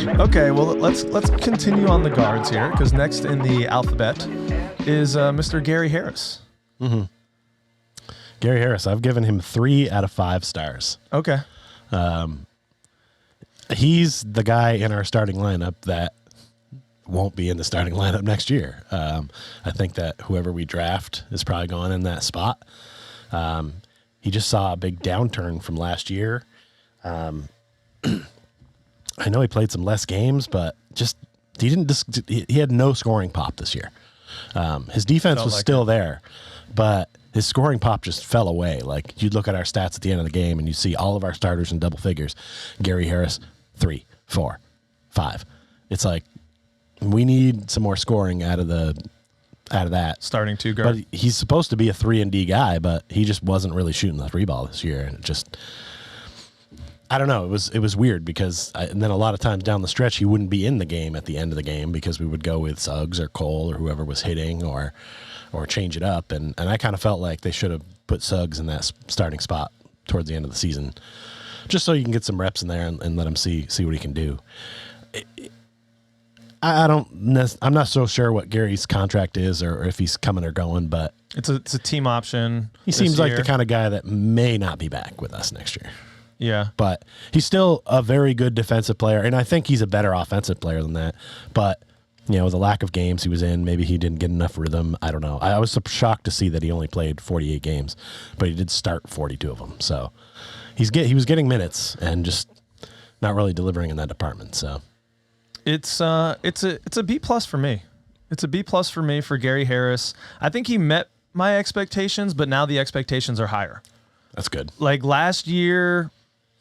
Okay, well, let's continue on the guards here, because next in the alphabet is Mr. Gary Harris. Mm-hmm. Gary Harris, I've given him 3 out of 5 stars. Okay. He's the guy in our starting lineup that won't be in the starting lineup next year. I think that whoever we draft is probably going in that spot. He just saw a big downturn from last year. I know he played some less games, but he had no scoring pop this year. His defense was still there, but his scoring pop just fell away. Like, you'd look at our stats at the end of the game and you see all of our starters in double figures. Gary Harris, 3, 4, 5. It's like, we need some more scoring out of that. Starting 2 guard. But he's supposed to be a 3-and-D guy, but he just wasn't really shooting the 3 ball this year. And it just, I don't know. It was weird because, and then a lot of times down the stretch, he wouldn't be in the game at the end of the game because we would go with Suggs or Cole or whoever was hitting or change it up. And I kind of felt like they should have put Suggs in that starting spot towards the end of the season, just so you can get some reps in there and let him see what he can do. I'm not so sure what Gary's contract is or if he's coming or going, but it's a team option. He seems like the kind of guy that may not be back with us next year. Yeah. But he's still a very good defensive player, and I think he's a better offensive player than that. But, with the lack of games he was in, maybe he didn't get enough rhythm. I don't know. I was shocked to see that he only played 48 games, but he did start 42 of them. So he was getting minutes and just not really delivering in that department. So it's a B+ for me. It's a B+ for me for Gary Harris. I think he met my expectations, but now the expectations are higher. That's good. Like last year,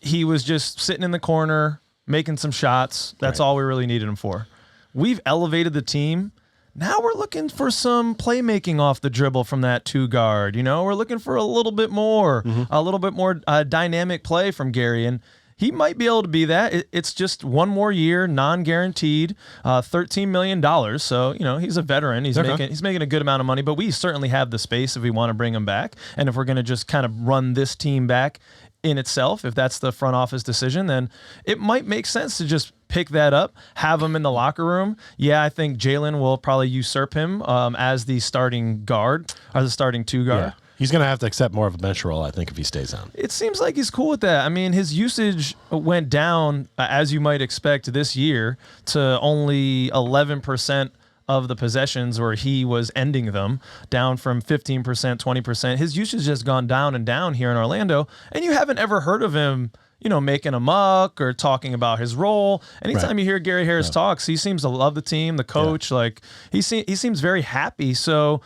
he was just sitting in the corner, making some shots. That's all we really needed him for. We've elevated the team. Now we're looking for some playmaking off the dribble from that 2 guard. We're looking for a little bit more, dynamic play from Gary. And he might be able to be that. It's just one more year, non-guaranteed, $13 million. So, he's a veteran. He's making a good amount of money, but we certainly have the space if we want to bring him back. And if we're going to just kind of run this team back in itself, if that's the front office decision, then it might make sense to just pick that up, have him in the locker room. Yeah, I think Jalen will probably usurp him as the starting guard, or the starting 2 guard. Yeah. He's going to have to accept more of a bench role, I think, if he stays on. It seems like he's cool with that. I mean, his usage went down, as you might expect, this year to only 11% of the possessions where he was ending them, down from 15%, 20%. His usage has gone down and down here in Orlando, and you haven't ever heard of him, making a muck or talking about his role. Anytime you hear Gary Harris talks, he seems to love the team, the coach. Like he seems very happy. So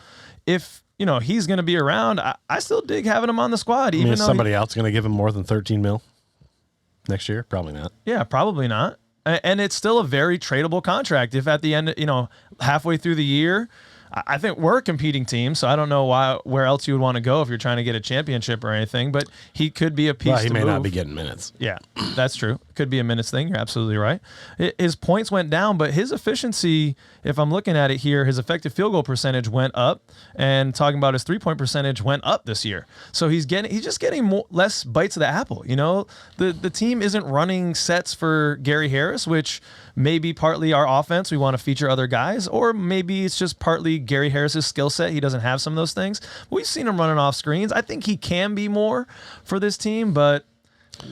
if he's going to be around, I still dig having him on the squad. Even is though somebody else going to give him more than 13 mil next year? Probably not. Yeah, probably not. And it's still a very tradable contract. If at the end, halfway through the year, I think we're a competing team, so I don't know where else you would want to go if you're trying to get a championship or anything, but he could be a piece Well, he to may move. not be getting minutes. Yeah, that's true. Could be a minutes thing. You're absolutely right. His points went down, but his efficiency, if I'm looking at it here, his effective field goal percentage went up, and talking about his 3-point percentage went up this year. So he's just getting less bites of the apple. The team isn't running sets for Gary Harris, which may be partly our offense. We want to feature other guys, or maybe it's just partly Gary Harris's skill set. He doesn't have some of those things. We've seen him running off screens. I think he can be more for this team, but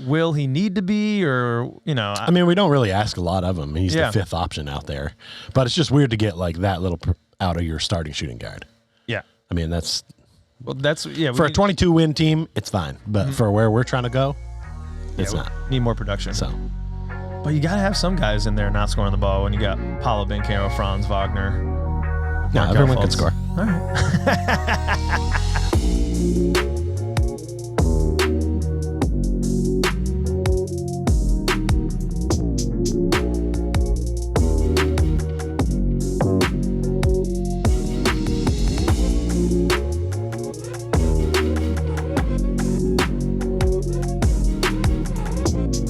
will he need to be, or, I mean, we don't really ask a lot of him. He's the 5th option out there, but it's just weird to get like that little out of your starting shooting guard. Yeah. I mean, that's for a 22-win team, it's fine, but for where we're trying to go, it's not. Need more production. So, but you got to have some guys in there not scoring the ball when you got Paulo Banchero, Franz Wagner. No, everyone can score. All right.